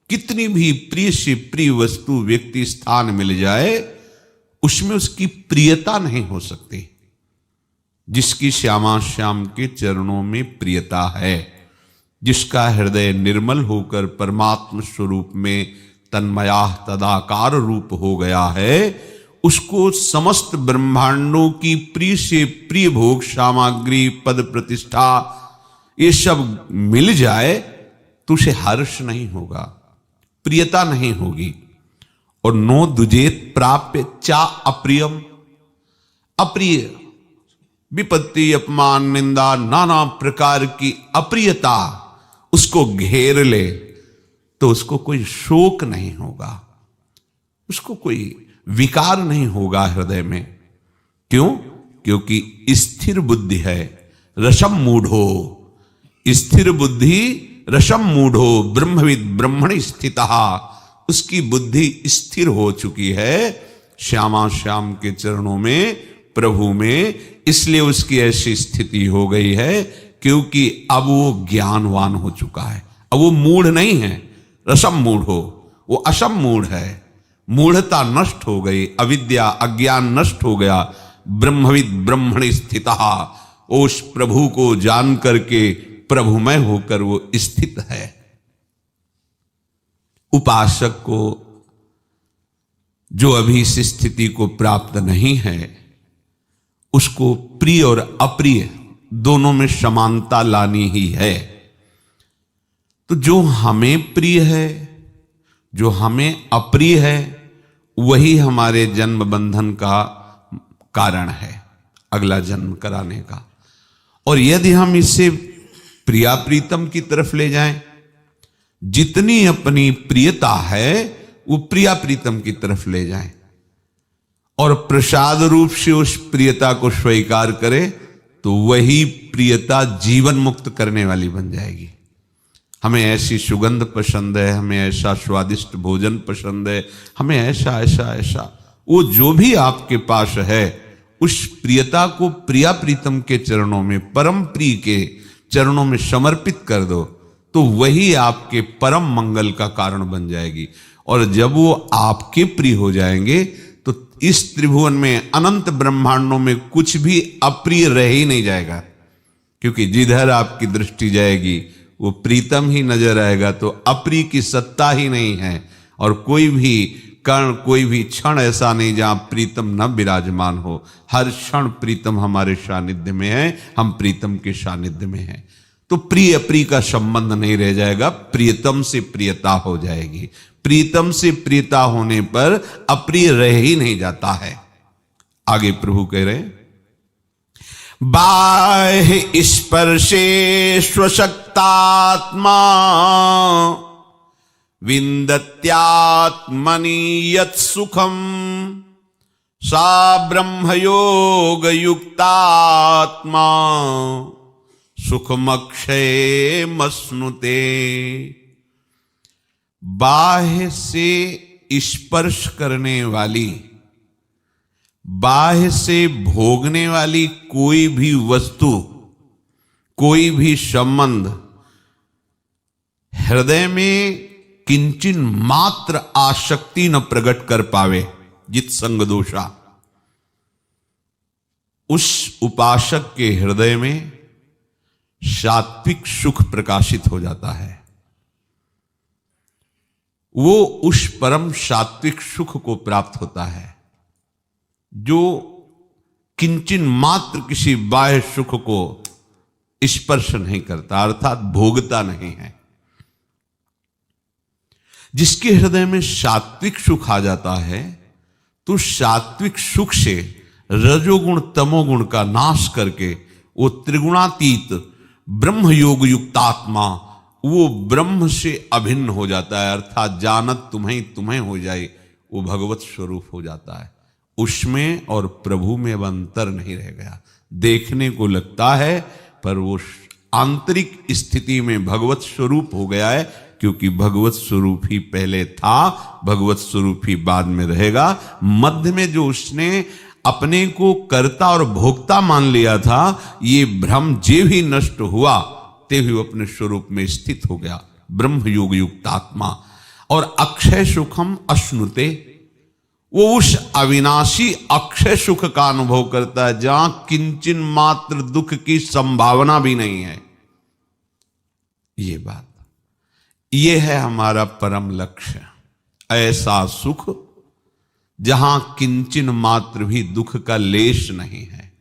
कितनी भी प्रिय से प्रिय वस्तु व्यक्ति स्थान मिल जाए, उसमें उसकी प्रियता नहीं हो सकती। जिसकी श्यामा श्याम के चरणों में प्रियता है, जिसका हृदय निर्मल होकर परमात्म स्वरूप में तन्मया तदाकार रूप हो गया है, उसको समस्त ब्रह्मांडों की प्रिय से प्रिय भोग सामग्री, पद प्रतिष्ठा, ये सब मिल जाए तो उसे हर्ष नहीं होगा, प्रियता नहीं होगी। और नो दुजेत प्राप्य चा अप्रियम, अप्रिय विपत्ति, अपमान, निंदा, नाना प्रकार की अप्रियता उसको घेर ले तो उसको कोई शोक नहीं होगा, उसको कोई विकार नहीं होगा हृदय में। क्यों? क्योंकि स्थिर बुद्धि है। रसम मूढ़ो, स्थिर बुद्धि रसम मूढ़ो ब्रह्मविद ब्रह्मणि स्थितः, उसकी बुद्धि स्थिर हो चुकी है श्यामा श्याम के चरणों में, प्रभु में। इसलिए उसकी ऐसी स्थिति हो गई है क्योंकि अब वो ज्ञानवान हो चुका है। अब वो मूढ़ नहीं है, रसम मूढ़ हो, वो असम मूढ़ है। मूढ़ता नष्ट हो गई, अविद्या अज्ञान नष्ट हो गया। ब्रह्मविद ब्रह्मणि स्थितः, उस प्रभु को जान करके प्रभुमय होकर वो स्थित है। उपासक को जो अभी इस स्थिति को प्राप्त नहीं है, उसको प्रिय और अप्रिय दोनों में समानता लानी ही है। तो जो हमें प्रिय है, जो हमें अप्रिय है, वही हमारे जन्म बंधन का कारण है, अगला जन्म कराने का। और यदि हम इसे प्रिया प्रीतम की तरफ ले जाएं, जितनी अपनी प्रियता है वो प्रिया प्रीतम की तरफ ले जाएं और प्रसाद रूप से उस प्रियता को स्वीकार करें, तो वही प्रियता जीवन मुक्त करने वाली बन जाएगी। हमें ऐसी सुगंध पसंद है, हमें ऐसा स्वादिष्ट भोजन पसंद है, हमें ऐसा ऐसा ऐसा, वो जो भी आपके पास है उस प्रियता को प्रिया प्रीतम के चरणों में, परम प्रिय के चरणों में समर्पित कर दो, तो वही आपके परम मंगल का कारण बन जाएगी। और जब वो आपके प्रिय हो जाएंगे तो इस त्रिभुवन में अनंत ब्रह्मांडों में कुछ भी अप्रिय रह ही नहीं जाएगा, क्योंकि जिधर आपकी दृष्टि जाएगी वो प्रीतम ही नजर आएगा। तो अप्रिय की सत्ता ही नहीं है। और कोई भी कर्ण, कोई भी क्षण ऐसा नहीं जहां प्रीतम न विराजमान हो। हर क्षण प्रीतम हमारे सानिध्य में है, हम प्रीतम के सानिध्य में हैं। तो प्रिय अप्रिय का संबंध नहीं रह जाएगा, प्रियतम से प्रियता हो जाएगी। प्रीतम से प्रियता होने पर अप्रिय रह ही नहीं जाता है। आगे प्रभु कह रहे हैं, बाह्य स्पर्शे स्वशक्तात्मा विन्दत्यात्मनि यत् सुखम सा ब्रह्मयोग युक्तात्मा सुखमक्षय मश्नुते। बाह्य से स्पर्श करने वाली, बाह्य से भोगने वाली कोई भी वस्तु, कोई भी संबंध हृदय में किंचिन मात्र आसक्ति न प्रकट कर पावे, जित संग दोषा, उस उपासक के हृदय में सात्विक सुख प्रकाशित हो जाता है। वो उस परम सात्विक सुख को प्राप्त होता है जो किंचिन मात्र किसी बाह्य सुख को स्पर्श नहीं करता, अर्थात भोगता नहीं है। जिसके हृदय में सात्विक सुख आ जाता है, तो सात्विक सुख से रजोगुण तमोगुण का नाश करके वो त्रिगुणातीत ब्रह्म योग युक्तात्मा, वो ब्रह्म से अभिन्न हो जाता है। अर्थात जानत तुम्हें तुम्हें हो जाए, वो भगवत स्वरूप हो जाता है। उसमें और प्रभु में अब अंतर नहीं रह गया। देखने को लगता है पर वो आंतरिक स्थिति में भगवत स्वरूप हो गया है, क्योंकि भगवत स्वरूप ही पहले था, भगवत स्वरूप ही बाद में रहेगा। मध्य में जो उसने अपने को कर्ता और भोक्ता मान लिया था, ये भ्रम जे भी नष्ट हुआ ते भी अपने स्वरूप में स्थित हो गया, ब्रह्म योग युक्त आत्मा। और अक्षय सुखम अश्नुते, वो उस अविनाशी अक्षय सुख का अनुभव करता है जहां किंचन मात्र दुख की संभावना भी नहीं है। ये बात, ये है हमारा परम लक्ष्य, ऐसा सुख जहां किंचन मात्र भी दुख का लेश नहीं है।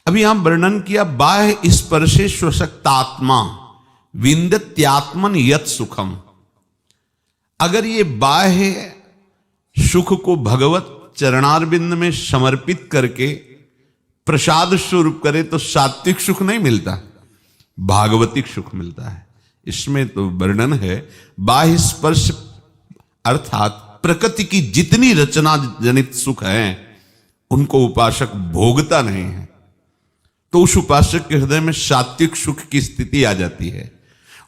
अभी यहां वर्णन किया, बाह्य स्पर्शे स्वशक्तात्मा विंदत्यात्मन यत सुखम। अगर ये बाह्य सुख को भगवत चरणारविंद में समर्पित करके प्रसाद स्वरूप करे तो सात्विक सुख नहीं मिलता, भागवतिक सुख मिलता है। इसमें तो वर्णन है, बाह्य स्पर्श अर्थात प्रकृति की जितनी रचना जनित सुख है उनको उपासक भोगता नहीं है, तो उस उपासक के हृदय में सात्विक सुख की स्थिति आ जाती है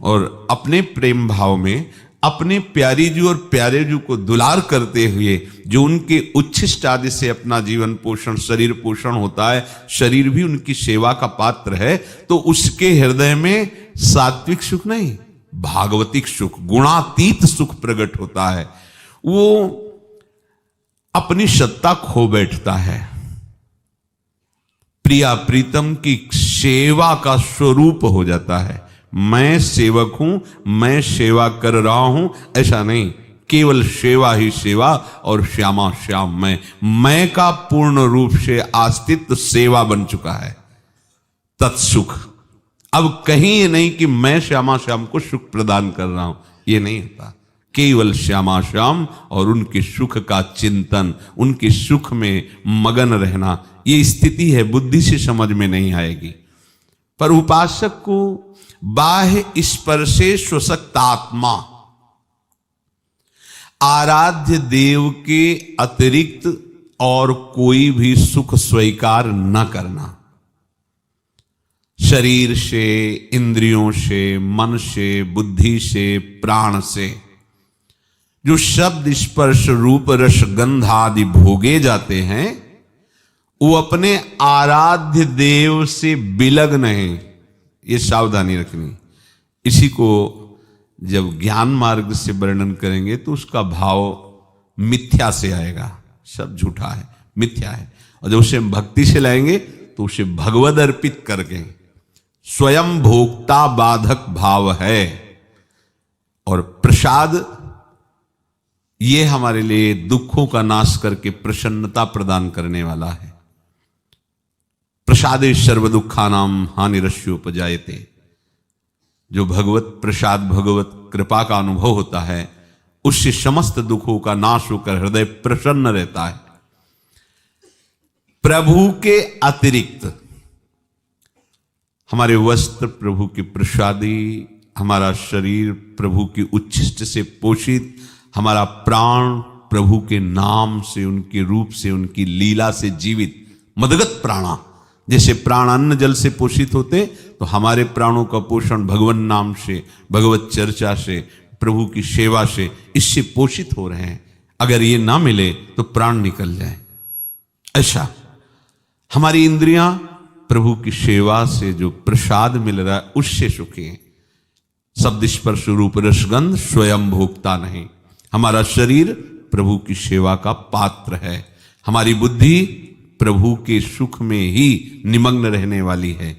और अपने प्रेम भाव में अपने प्यारी जी और प्यारे जी को दुलार करते हुए जो उनके उच्छिष्ट आदि से अपना जीवन पोषण, शरीर पोषण होता है, शरीर भी उनकी सेवा का पात्र है, तो उसके हृदय में सात्विक सुख नहीं, भागवतिक सुख, गुणातीत सुख प्रकट होता है। वो अपनी सत्ता खो बैठता है, प्रिया प्रीतम की सेवा का स्वरूप हो जाता है। मैं सेवक हूं, मैं सेवा कर रहा हूं, ऐसा नहीं, केवल सेवा ही सेवा और श्यामा श्याम मैं का पूर्ण रूप से अस्तित्व सेवा बन चुका है, तत्सुख। अब कहीं ये नहीं कि मैं श्यामा श्याम को सुख प्रदान कर रहा हूं, ये नहीं होता। केवल श्यामा श्याम और उनके सुख का चिंतन, उनके सुख में मगन रहना, ये स्थिति है, बुद्धि से समझ में नहीं आएगी। पर उपासक को बाह्य स्पर्शे स्वशक्तात्मा, आराध्य देव के अतिरिक्त और कोई भी सुख स्वीकार न करना, शरीर से, इंद्रियों से, मन से, बुद्धि से, प्राण से जो शब्द स्पर्श रूप रस गंध आदि भोगे जाते हैं, वो अपने आराध्य देव से बिलग नहीं, ये सावधानी रखनी। इसी को जब ज्ञान मार्ग से वर्णन करेंगे तो उसका भाव मिथ्या से आएगा, सब झूठा है, मिथ्या है। और जब उसे भक्ति से लाएंगे तो उसे भगवद अर्पित करके स्वयं भोक्ता बाधक भाव है। और प्रसाद ये हमारे लिए दुखों का नाश करके प्रसन्नता प्रदान करने वाला है। प्रसादे सर्व दुखानाम हानिरस्योपजायते, जो भगवत प्रसाद, भगवत कृपा का अनुभव होता है, उससे समस्त दुखों का नाश होकर हृदय प्रसन्न रहता है। प्रभु के अतिरिक्त हमारे वस्त्र प्रभु की प्रसादी, हमारा शरीर प्रभु की उच्छिष्ट से पोषित, हमारा प्राण प्रभु के नाम से, उनके रूप से, उनकी लीला से जीवित मदगत प्राणा। जैसे प्राण अन्न जल से पोषित होते, तो हमारे प्राणों का पोषण भगवान नाम से, भगवत चर्चा से, प्रभु की सेवा से, इससे पोषित हो रहे हैं। अगर ये ना मिले तो प्राण निकल जाए। ऐसा हमारी इंद्रियां प्रभु की सेवा से जो प्रसाद मिल रहा है उससे सुखी हैं। शब्द स्पर्श रूप रसगंध स्वयं भोक्ता नहीं। हमारा शरीर प्रभु की सेवा का पात्र है। हमारी बुद्धि प्रभु के सुख में ही निमग्न रहने वाली है।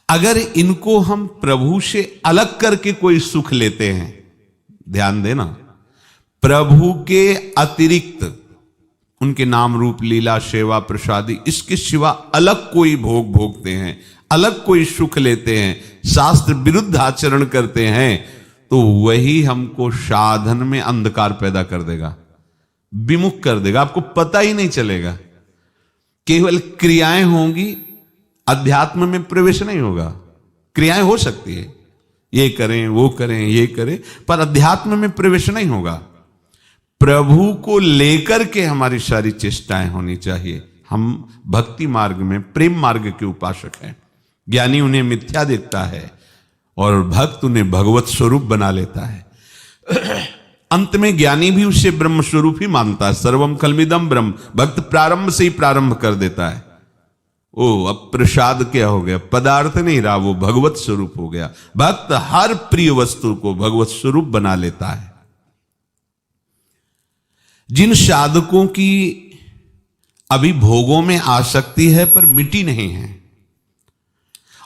अगर इनको हम प्रभु से अलग करके कोई सुख लेते हैं, ध्यान देना, प्रभु के अतिरिक्त उनके नाम रूप लीला सेवा प्रसादी, इसके सिवा अलग कोई भोग भोगते हैं, अलग कोई सुख लेते हैं, शास्त्र विरुद्ध आचरण करते हैं, तो वही हमको साधन में अंधकार पैदा कर देगा, विमुख कर देगा। आपको पता ही नहीं चलेगा, केवल क्रियाएं होंगी, अध्यात्म में प्रवेश नहीं होगा। क्रियाएं हो सकती है, ये करें वो करें ये करें, पर अध्यात्म में प्रवेश नहीं होगा। प्रभु को लेकर के हमारी सारी चेष्टाएं होनी चाहिए। हम भक्ति मार्ग में, प्रेम मार्ग के उपासक हैं। ज्ञानी उन्हें मिथ्या देखता है और भक्त उन्हें भगवत स्वरूप बना लेता है। अंत में ज्ञानी भी उसे ब्रह्म स्वरूप ही मानता है। सर्वम खल्मिदम ब्रह्म, भक्त प्रारंभ से ही प्रारंभ कर देता है। ओ, अब प्रसाद क्या हो गया? पदार्थ नहीं रहा, वो भगवत स्वरूप हो गया। भक्त हर प्रिय वस्तु को भगवत स्वरूप बना लेता है। जिन साधकों की अभी भोगों में आसक्ति है पर मिटी नहीं है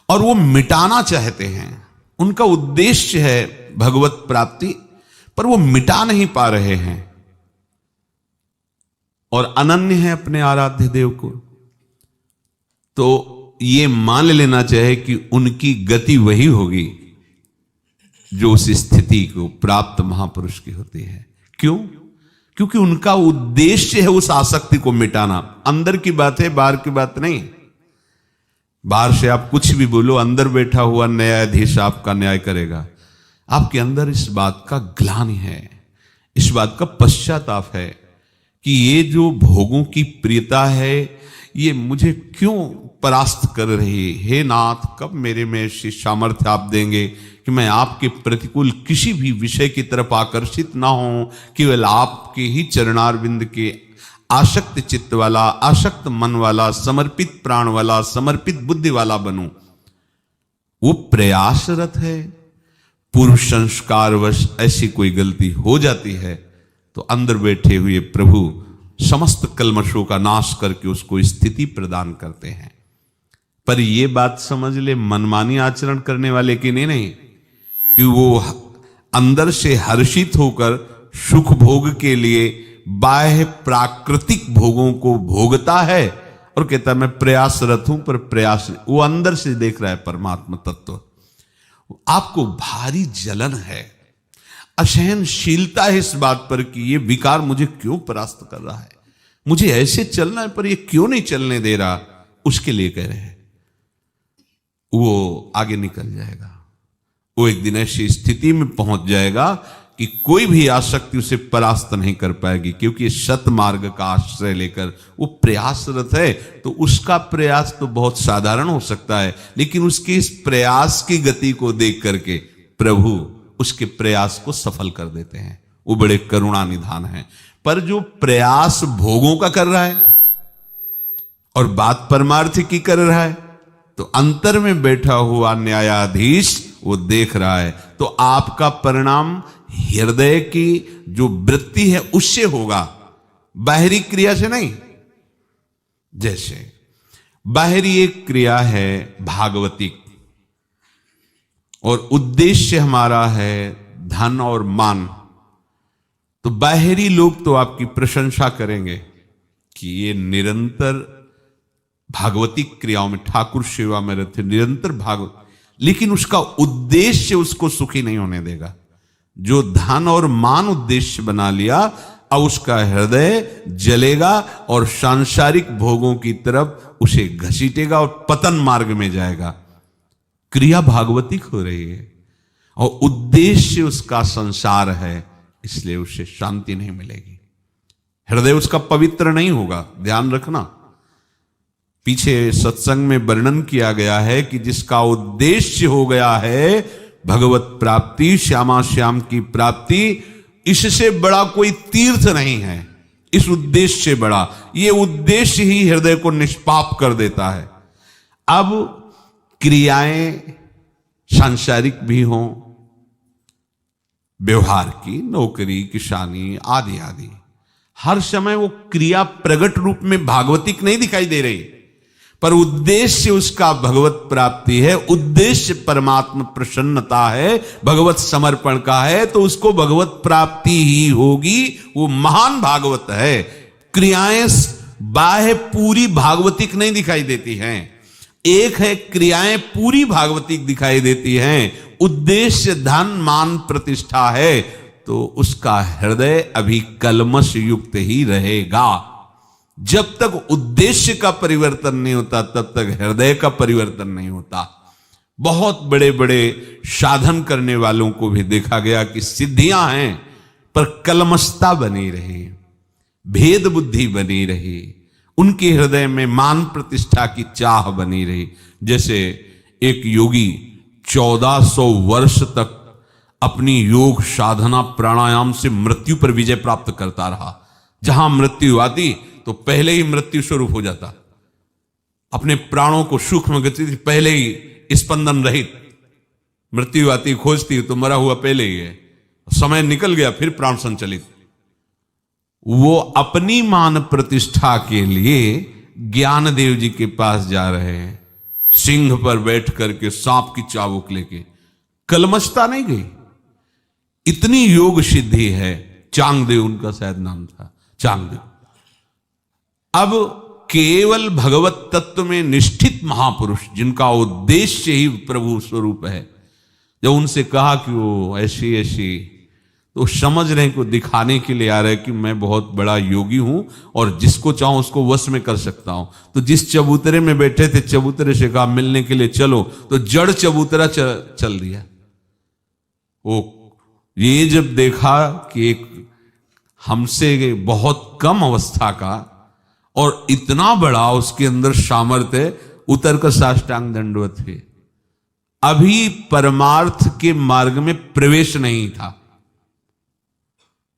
और वो मिटाना चाहते हैं, उनका उद्देश्य है भगवत प्राप्ति, पर वो मिटा नहीं पा रहे हैं और अनन्य है अपने आराध्य देव को, तो ये मान लेना चाहिए कि उनकी गति वही होगी जो उस स्थिति को प्राप्त महापुरुष की होती है। क्यों? क्योंकि उनका उद्देश्य है उस आसक्ति को मिटाना। अंदर की बात है, बाहर की बात नहीं। बाहर से आप कुछ भी बोलो, अंदर बैठा हुआ न्यायाधीश आपका न्याय करेगा। आपके अंदर इस बात का ग्लानि है, इस बात का पश्चाताप है कि ये जो भोगों की प्रियता है ये मुझे क्यों परास्त कर रही। हे नाथ, कब मेरे में ऐसी सामर्थ्य आप देंगे कि मैं आपके प्रतिकूल किसी भी विषय की तरफ आकर्षित ना हूं, केवल आपके ही चरणारविंद के आसक्त चित्त वाला, आसक्त मन वाला, समर्पित प्राण वाला, समर्पित बुद्धि वाला बनूं। वो प्रयासरत है। पूर्व संस्कारवश ऐसी कोई गलती हो जाती है तो अंदर बैठे हुए प्रभु समस्त कल्मशों का नाश करके उसको स्थिति प्रदान करते हैं। पर ये बात समझ ले, मनमानी आचरण करने वाले की नहीं, कि वो अंदर से हर्षित होकर सुख भोग के लिए बाह्य प्राकृतिक भोगों को भोगता है और कहता है मैं प्रयासरत हूं, पर प्रयास वो अंदर से देख रहा है परमात्मा तत्व। आपको भारी जलन है, असहनशीलता है इस बात पर कि ये विकार मुझे क्यों परास्त कर रहा है, मुझे ऐसे चलना है पर ये क्यों नहीं चलने दे रहा। उसके लिए कह रहे हैं वो आगे निकल जाएगा। वो एक दिन ऐसी स्थिति में पहुंच जाएगा कि कोई भी आसक्ति उसे परास्त नहीं कर पाएगी, क्योंकि सत मार्ग का आश्रय लेकर वो प्रयासरत है। तो उसका प्रयास तो बहुत साधारण हो सकता है, लेकिन उसके इस प्रयास की गति को देख करके प्रभु उसके प्रयास को सफल कर देते हैं। वो बड़े करुणा निधान हैं। पर जो प्रयास भोगों का कर रहा है और बात परमार्थ की कर रहा है, तो अंतर में बैठा हुआ न्यायाधीश वो देख रहा है। तो आपका परिणाम हृदय की जो वृत्ति है उससे होगा, बाहरी क्रिया से नहीं। जैसे बाहरी एक क्रिया है भागवतिक और उद्देश्य हमारा है धन और मान, तो बाहरी लोग तो आपकी प्रशंसा करेंगे कि ये निरंतर भागवतिक क्रियाओं में, ठाकुर सेवा में रहते निरंतर भागवत, लेकिन उसका उद्देश्य उसको सुखी नहीं होने देगा। जो धन और मान उद्देश्य बना लिया, अब उसका हृदय जलेगा और सांसारिक भोगों की तरफ उसे घसीटेगा और पतन मार्ग में जाएगा। क्रिया भागवतिक हो रही है और उद्देश्य उसका संसार है, इसलिए उसे शांति नहीं मिलेगी, हृदय उसका पवित्र नहीं होगा। ध्यान रखना, पीछे सत्संग में वर्णन किया गया है कि जिसका उद्देश्य हो गया है भगवत प्राप्ति, श्यामा श्याम की प्राप्ति, इससे बड़ा कोई तीर्थ नहीं है। इस उद्देश्य से बड़ा ये उद्देश्य ही हृदय को निष्पाप कर देता है। अब क्रियाएं सांसारिक भी हों, व्यवहार की, नौकरी, किसानी आदि आदि, हर समय वो क्रिया प्रगट रूप में भागवतिक नहीं दिखाई दे रही, पर उद्देश्य उसका भगवत प्राप्ति है, उद्देश्य परमात्मा प्रसन्नता है, भगवत समर्पण का है, तो उसको भगवत प्राप्ति ही होगी। वो महान भागवत है। क्रियाएं बाह्य पूरी भागवतिक नहीं दिखाई देती हैं। एक है क्रियाएं पूरी भागवतिक दिखाई देती हैं, उद्देश्य धन मान प्रतिष्ठा है, तो उसका हृदय अभी कलमश युक्त ही रहेगा। जब तक उद्देश्य का परिवर्तन नहीं होता तब तक हृदय का परिवर्तन नहीं होता। बहुत बड़े बड़े साधन करने वालों को भी देखा गया कि सिद्धियां हैं पर कलमशता बनी रही, भेद बुद्धि बनी रही, उनके हृदय में मान प्रतिष्ठा की चाह बनी रही। जैसे एक योगी 1400 वर्ष तक अपनी योग साधना प्राणायाम से मृत्यु पर विजय प्राप्त करता रहा। जहां मृत्यु आती तो पहले ही मृत्यु स्वरूप हो जाता, अपने प्राणों को सूक्ष्म गति से पहले ही स्पंदन रहित। मृत्यु आती खोजती तो मरा हुआ पहले ही है, समय निकल गया फिर प्राण संचलित। वो अपनी मान प्रतिष्ठा के लिए ज्ञानदेव जी के पास जा रहे हैं, सिंह पर बैठ करके सांप की चाबुक लेके। कलमशता नहीं गई, इतनी योग सिद्धि है। चांगदेव उनका शायद नाम था, चांगदेव। अब केवल भगवत तत्व में निष्ठित महापुरुष, जिनका उद्देश्य ही प्रभु स्वरूप है, जब उनसे कहा कि वो ऐसी ऐसी, तो समझ रहे को दिखाने के लिए आ रहे कि मैं बहुत बड़ा योगी हूं और जिसको चाहूं उसको वश में कर सकता हूं। तो जिस चबूतरे में बैठे थे, चबूतरे से कहा मिलने के लिए चलो, तो जड़ चबूतरा चल दिया। वो ये जब देखा कि एक हमसे बहुत कम अवस्था का और इतना बड़ा उसके अंदर सामर्थ्य, उतर कर साष्टांग दंडवत हुए। अभी परमार्थ के मार्ग में प्रवेश नहीं था,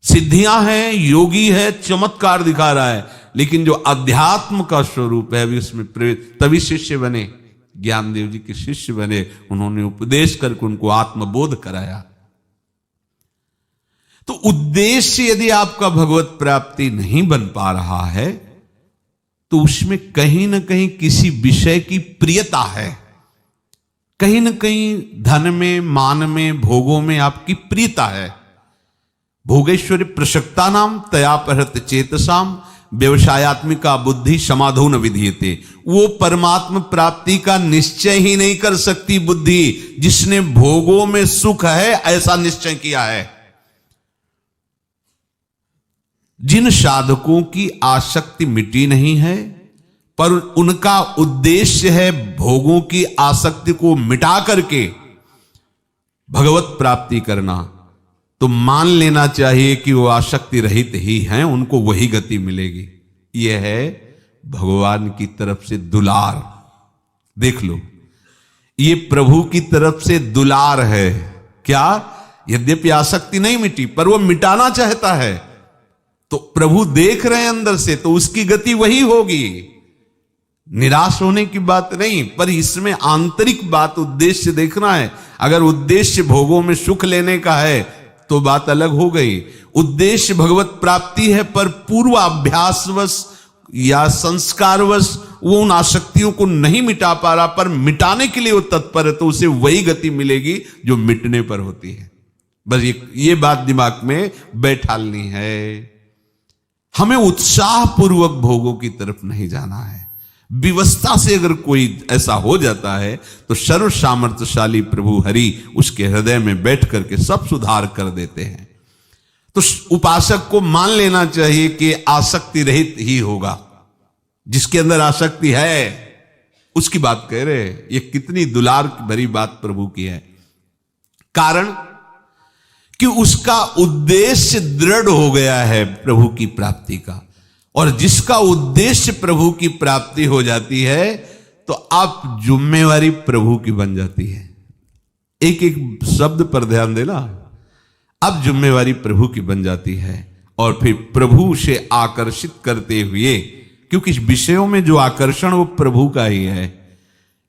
सिद्धियां हैं, योगी है, चमत्कार दिखा रहा है, लेकिन जो अध्यात्म का स्वरूप है अभी उसमें प्रवेश। तभी शिष्य बने, ज्ञानदेव जी के शिष्य बने, उन्होंने उपदेश करके उनको आत्मबोध कराया। तो उद्देश्य यदि आपका भगवत प्राप्ति नहीं बन पा रहा है तो उसमें कहीं ना कहीं किसी विषय की प्रियता है, कहीं ना कहीं धन में, मान में, भोगों में आपकी प्रियता है। भोगेश्वरी प्रसक्ता नाम तयापहृत चेतसाम व्यवसायत्मिका बुद्धि समाधो न विधीयते। वो परमात्म प्राप्ति का निश्चय ही नहीं कर सकती बुद्धि जिसने भोगों में सुख है ऐसा निश्चय किया है। जिन साधकों की आसक्ति मिटी नहीं है पर उनका उद्देश्य है भोगों की आसक्ति को मिटा करके भगवत प्राप्ति करना, तो मान लेना चाहिए कि वो आसक्ति रहित ही हैं, उनको वही गति मिलेगी। यह है भगवान की तरफ से दुलार। देख लो, ये प्रभु की तरफ से दुलार है। क्या? यद्यपि आसक्ति नहीं मिटी पर वो मिटाना चाहता है, तो प्रभु देख रहे हैं अंदर से, तो उसकी गति वही होगी। निराश होने की बात नहीं, पर इसमें आंतरिक बात, उद्देश्य देखना है। अगर उद्देश्य भोगों में सुख लेने का है तो बात अलग हो गई। उद्देश्य भगवत प्राप्ति है पर पूर्वाभ्यासवश या संस्कारवश वो उन आसक्तियों को नहीं मिटा पा रहा, पर मिटाने के लिए वो तत्पर है, तो उसे वही गति मिलेगी जो मिटने पर होती है। बस ये बात दिमाग में बैठालनी है। हमें उत्साह पूर्वक भोगों की तरफ नहीं जाना है। विवस्था से अगर कोई ऐसा हो जाता है तो सर्व सामर्थ्यशाली प्रभु हरि उसके हृदय में बैठ करके सब सुधार कर देते हैं। तो उपासक को मान लेना चाहिए कि आसक्ति रहित ही होगा। जिसके अंदर आसक्ति है उसकी बात कह रहे हैं। ये कितनी दुलार भरी बात प्रभु की है। कारण कि उसका उद्देश्य दृढ़ हो गया है प्रभु की प्राप्ति का, और जिसका उद्देश्य प्रभु की प्राप्ति हो जाती है तो आप जिम्मेवारी प्रभु की बन जाती है। एक एक शब्द पर ध्यान देना। अब जिम्मेवारी प्रभु की बन जाती है और फिर प्रभु से आकर्षित करते हुए, क्योंकि विषयों में जो आकर्षण वो प्रभु का ही है।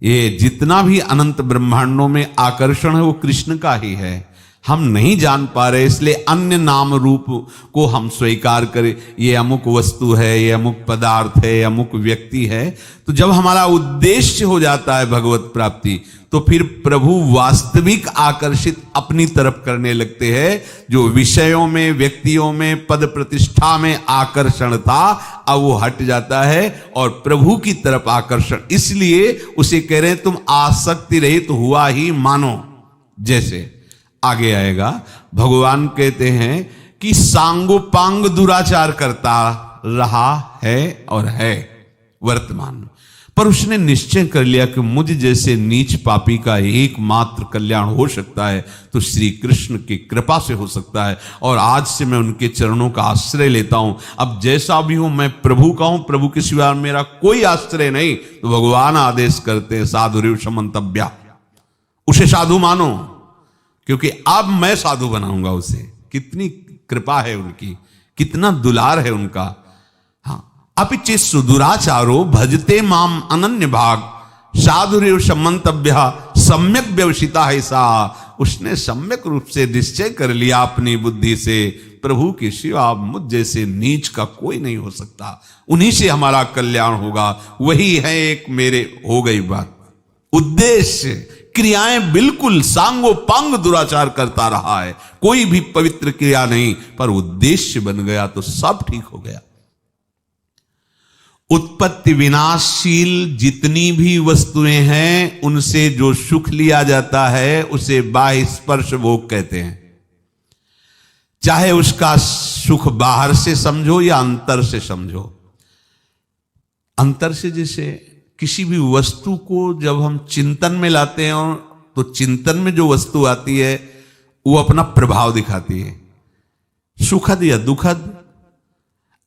ये जितना भी अनंत ब्रह्मांडों में आकर्षण है वो कृष्ण का ही है। हम नहीं जान पा रहे, इसलिए अन्य नाम रूप को हम स्वीकार करें। ये अमुक वस्तु है, ये अमुक पदार्थ है, ये अमुक व्यक्ति है। तो जब हमारा उद्देश्य हो जाता है भगवत प्राप्ति, तो फिर प्रभु वास्तविक आकर्षित अपनी तरफ करने लगते हैं। जो विषयों में, व्यक्तियों में, पद प्रतिष्ठा में आकर्षण था, अब वो हट जाता है और प्रभु की तरफ आकर्षण। इसलिए उसे कह रहे हैं तुम आसक्ति रहित हुआ ही मानो। जैसे आगे आएगा, भगवान कहते हैं कि सांगोपांग दुराचार करता रहा है और है वर्तमान में, पर उसने निश्चय कर लिया कि मुझ जैसे नीच पापी का एकमात्र कल्याण हो सकता है तो श्री कृष्ण की कृपा से हो सकता है। और आज से मैं उनके चरणों का आश्रय लेता हूं। अब जैसा भी हूं मैं प्रभु का हूं, प्रभु के सिवा मेरा कोई आश्रय नहीं। तो भगवान आदेश करते हैं साधुरेव समन्तव्या, उसे साधु मानो, क्योंकि अब मैं साधु बनाऊंगा उसे। कितनी कृपा है उनकी, कितना दुलार है उनका। हाँ, अपिचि सुदुराचारो भजते माम अनन्य भाग साधुरेव समन्तव्य सम्यक व्यवसिता है सा। उसने सम्यक रूप से निश्चय कर लिया अपनी बुद्धि से प्रभु के सिवा मुझ जैसे नीच का कोई नहीं हो सकता, उन्हीं से हमारा कल्याण होगा, वही है एक मेरे। हो गई बात। उद्देश्य, क्रियाएं बिल्कुल सांगो पांग दुराचार करता रहा है, कोई भी पवित्र क्रिया नहीं, पर उद्देश्य बन गया तो सब ठीक हो गया। उत्पत्ति विनाशशील जितनी भी वस्तुएं हैं, उनसे जो सुख लिया जाता है उसे बाह्य स्पर्श भोग कहते हैं। चाहे उसका सुख बाहर से समझो या अंतर से समझो। अंतर से जैसे किसी भी वस्तु को जब हम चिंतन में लाते हैं तो चिंतन में जो वस्तु आती है वो अपना प्रभाव दिखाती है, सुखद या दुखद।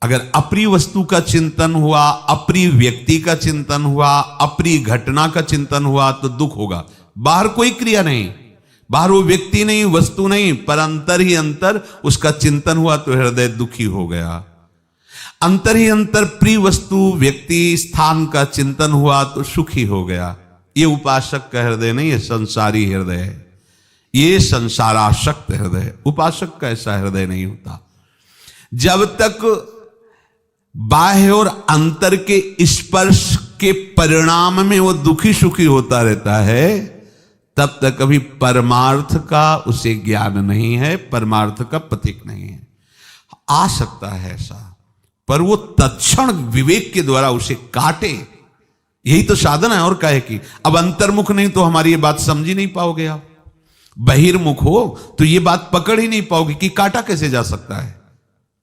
अगर अप्रिय वस्तु का चिंतन हुआ, अप्रिय व्यक्ति का चिंतन हुआ, अप्रिय घटना का चिंतन हुआ तो दुख होगा। बाहर कोई क्रिया नहीं, बाहर वो व्यक्ति नहीं, वस्तु नहीं, पर अंतर ही अंतर उसका चिंतन हुआ तो हृदय दुखी हो गया। अंतर ही अंतर प्रिय वस्तु, व्यक्ति, स्थान का चिंतन हुआ तो सुखी हो गया। ये उपासक का हृदय नहीं, ये संसारी हृदय है, ये संसारासक्त हृदय है। उपासक का ऐसा हृदय नहीं होता। जब तक बाह्य और अंतर के स्पर्श के परिणाम में वो दुखी सुखी होता रहता है, तब तक कभी परमार्थ का उसे ज्ञान नहीं है, परमार्थ का प्रतीक नहीं है। आ सकता है ऐसा, पर वो तत्क्षण विवेक के द्वारा उसे काटे, यही तो साधन है। और कहे कि अब अंतर्मुख नहीं तो हमारी ये बात समझ ही नहीं पाओगे आप। बहिर्मुख हो तो ये बात पकड़ ही नहीं पाओगे कि काटा कैसे जा सकता है।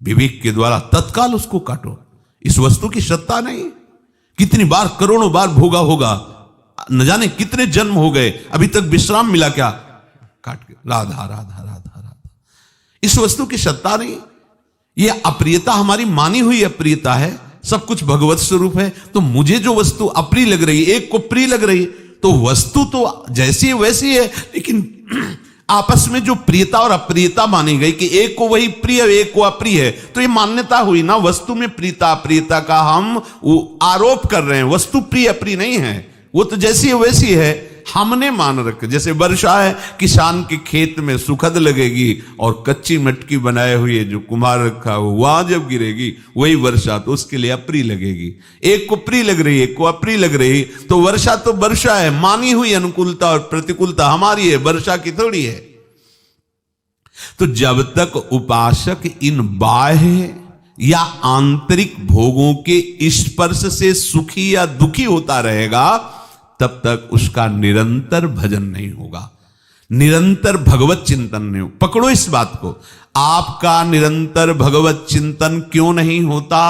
विवेक के द्वारा तत्काल उसको काटो। इस वस्तु की सत्ता नहीं, कितनी बार, करोड़ों बार भोगा होगा, न जाने कितने जन्म हो गए, अभी तक विश्राम मिला क्या? काट के राधा राधा राधा राधा। इस वस्तु की सत्ता नहीं। ये अप्रियता हमारी मानी हुई अप्रियता है, सब कुछ भगवत स्वरूप है। तो मुझे जो वस्तु अप्रिय लग रही है, एक को प्रिय लग रही है, तो वस्तु तो जैसी है वैसी है, लेकिन आपस में जो प्रियता और अप्रियता मानी गई कि एक को वही प्रिय एक को अप्रिय है, तो ये मान्यता हुई ना। वस्तु में प्रियता अप्रियता का हम वो आरोप कर रहे हैं। वस्तु प्रिय अप्रिय नहीं है, वो तो जैसी है वैसी है, हमने मान रखे। जैसे वर्षा है, किसान के खेत में सुखद लगेगी, और कच्ची मटकी बनाए हुई जो कुम्हार रखा हो वहां जब गिरेगी वही वर्षा तो उसके लिए अप्रिय लगेगी। एक को प्रिय लग रही है, एक को अप्रिय लग रही, तो वर्षा तो वर्षा है, मानी हुई अनुकूलता और प्रतिकूलता हमारी है, वर्षा की थोड़ी है। तो जब तक उपासक इन बाह्य या आंतरिक भोगों के स्पर्श से सुखी या दुखी होता रहेगा, तब तक उसका निरंतर भजन नहीं होगा, निरंतर भगवत चिंतन नहीं हो। पकड़ो इस बात को। आपका निरंतर भगवत चिंतन क्यों नहीं होता?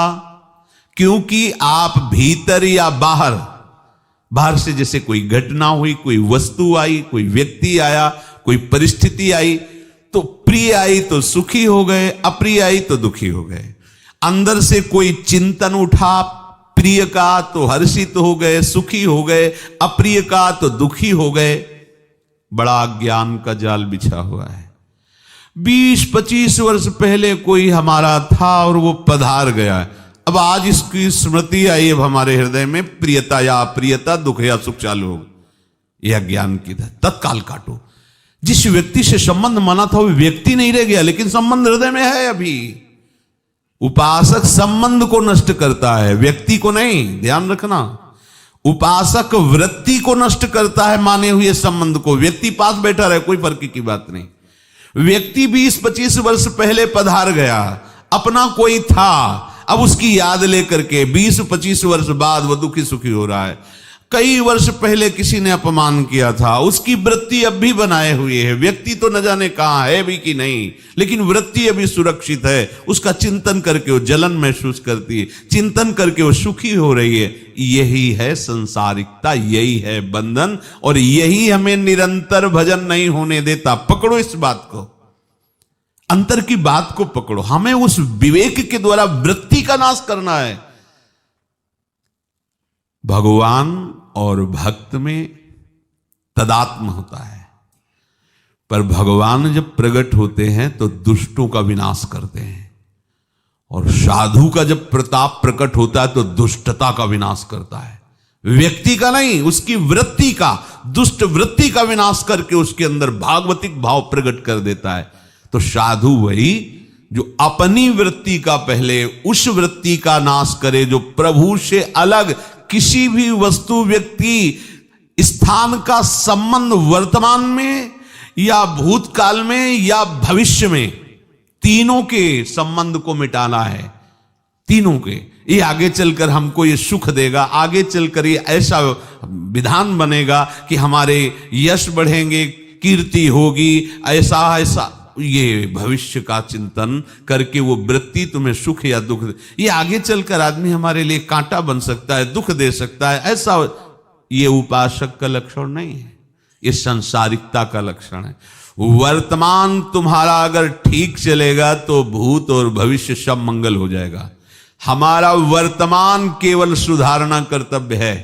क्योंकि आप भीतर या बाहर, बाहर से जैसे कोई घटना हुई, कोई वस्तु आई, कोई व्यक्ति आया, कोई परिस्थिति आई, तो प्रिय आई तो सुखी हो गए, अप्रिय आई तो दुखी हो गए। अंदर से कोई चिंतन उठा, प्रिय का तो हर्षित हो गए, सुखी हो गए, अप्रिय का तो दुखी हो गए। बड़ा ज्ञान का जाल बिछा हुआ है। 20-25 वर्ष पहले कोई हमारा था और वो पधार गया, अब आज इसकी स्मृति आई, अब हमारे हृदय में प्रियता या अप्रियता, दुख या सुख चालू हो। यह ज्ञान की तत्काल काटो। जिस व्यक्ति से संबंध माना था वो व्यक्ति नहीं रह गया, लेकिन संबंध हृदय में है अभी। उपासक संबंध को नष्ट करता है, व्यक्ति को नहीं, ध्यान रखना। उपासक वृत्ति को नष्ट करता है, माने हुए संबंध को। व्यक्ति पास बैठा रहे, कोई फर्क की बात नहीं। व्यक्ति 20-25 वर्ष पहले पधार गया, अपना कोई था, अब उसकी याद लेकर के 20-25 वर्ष बाद वो दुखी सुखी हो रहा है। कई वर्ष पहले किसी ने अपमान किया था, उसकी वृत्ति अब भी बनाए हुई है। व्यक्ति तो न जाने कहां है भी कि नहीं, लेकिन वृत्ति अभी सुरक्षित है। उसका चिंतन करके वो जलन महसूस करती है, चिंतन करके वो सुखी हो रही है। यही है संसारिकता, यही है बंधन, और यही हमें निरंतर भजन नहीं होने देता। पकड़ो इस बात को, अंतर की बात को पकड़ो। हमें उस विवेक के द्वारा वृत्ति का नाश करना है। भगवान और भक्त में तदात्म होता है, पर भगवान जब प्रकट होते हैं तो दुष्टों का विनाश करते हैं, और साधु का जब प्रताप प्रकट होता है तो दुष्टता का विनाश करता है। व्यक्ति का नहीं, उसकी वृत्ति का, दुष्ट वृत्ति का विनाश करके उसके अंदर भागवतिक भाव प्रकट कर देता है। तो साधु वही जो अपनी वृत्ति का पहले उस वृत्ति का नाश करे जो प्रभु से अलग किसी भी वस्तु, व्यक्ति, स्थान का संबंध वर्तमान में या भूतकाल में या भविष्य में, तीनों के संबंध को मिटाना है। तीनों के, ये आगे चलकर हमको ये सुख देगा, आगे चलकर ये ऐसा विधान बनेगा कि हमारे यश बढ़ेंगे, कीर्ति होगी, ऐसा ऐसा, ये भविष्य का चिंतन करके वो वृत्ति तुम्हें सुख या दुख, ये आगे चलकर आदमी हमारे लिए कांटा बन सकता है, दुख दे सकता है, ऐसा ये उपासक का लक्षण नहीं है, ये संसारिकता का लक्षण है। वर्तमान तुम्हारा अगर ठीक चलेगा तो भूत और भविष्य सब मंगल हो जाएगा। हमारा वर्तमान केवल सुधारना कर्तव्य है।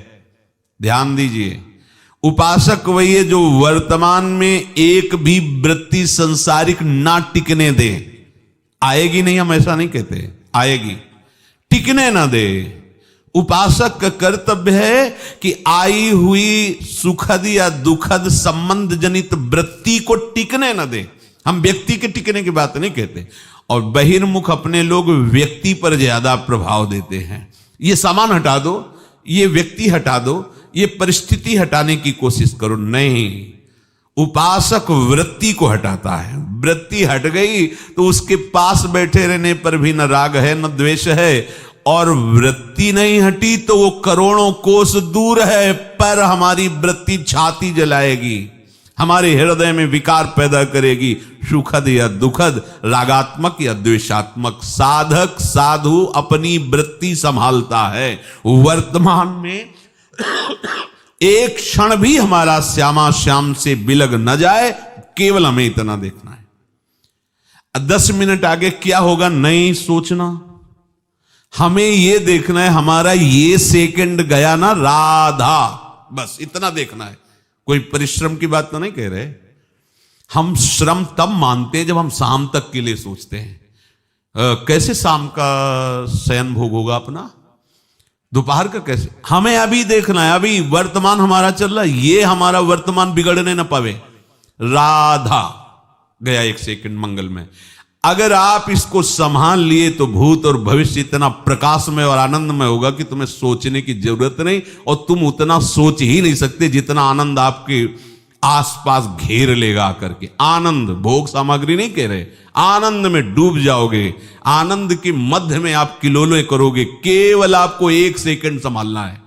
ध्यान दीजिए, उपासक वही है जो वर्तमान में एक भी वृत्ति संसारिक ना टिकने दे। आएगी नहीं, हम ऐसा नहीं कहते, आएगी, टिकने ना दे। उपासक का कर्तव्य है कि आई हुई सुखद या दुखद संबंध जनित वृत्ति को टिकने न दे। हम व्यक्ति के टिकने की बात नहीं कहते, और बहिर्मुख अपने लोग व्यक्ति पर ज्यादा प्रभाव देते हैं। ये सामान हटा दो, ये व्यक्ति हटा दो, ये परिस्थिति हटाने की कोशिश करो, नहीं। उपासक वृत्ति को हटाता है। वृत्ति हट गई तो उसके पास बैठे रहने पर भी न राग है न द्वेष है, और वृत्ति नहीं हटी तो वो करोड़ों कोस दूर है, पर हमारी वृत्ति छाती जलाएगी, हमारे हृदय में विकार पैदा करेगी, सुखद या दुखद, रागात्मक या द्वेषात्मक। साधक साधु अपनी वृत्ति संभालता है। वर्तमान में एक क्षण भी हमारा श्यामा श्याम से बिलग न जाए, केवल हमें इतना देखना है। 10 मिनट आगे क्या होगा नहीं सोचना, हमें यह देखना है हमारा ये सेकंड गया ना राधा, बस इतना देखना है। कोई परिश्रम की बात तो नहीं कह रहे। हम श्रम तब मानते हैं जब हम शाम तक के लिए सोचते हैं। कैसे शाम का शयन भोग होगा अपना, दोपहर का कैसे, हमें अभी देखना है, अभी वर्तमान हमारा चल रहा है, ये हमारा वर्तमान बिगड़ने ना पावे। राधा गया एक सेकंड मंगल में। अगर आप इसको संभाल लिए तो भूत और भविष्य इतना प्रकाशमय और आनंदमय होगा कि तुम्हें सोचने की जरूरत नहीं, और तुम उतना सोच ही नहीं सकते जितना आनंद आपके आसपास घेर लेगा आकर के। आनंद, भोग सामग्री नहीं कह रहे, आनंद में डूब जाओगे, आनंद के मध्य में आप किलोले करोगे। केवल आपको एक सेकंड संभालना है।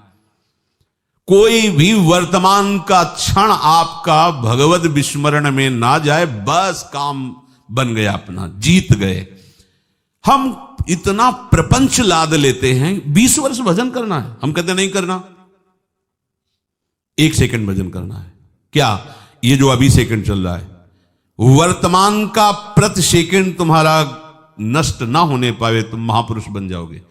कोई भी वर्तमान का क्षण आपका भगवत विस्मरण में ना जाए, बस काम बन गया, अपना जीत गए। हम इतना प्रपंच लाद लेते हैं। 20 वर्ष भजन करना है, हम कहते नहीं करना, 1 सेकंड भजन करना है। क्या ये जो अभी सेकंड चल रहा है, वर्तमान का प्रति सेकंड तुम्हारा नष्ट ना होने पावे, तुम महापुरुष बन जाओगे।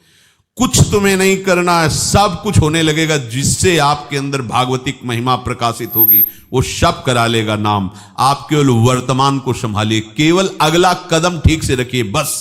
कुछ तुम्हें नहीं करना है, सब कुछ होने लगेगा जिससे आपके अंदर भागवतिक महिमा प्रकाशित होगी, वो सब करा लेगा नाम। आप केवल वर्तमान को संभालिए, केवल अगला कदम ठीक से रखिए, बस।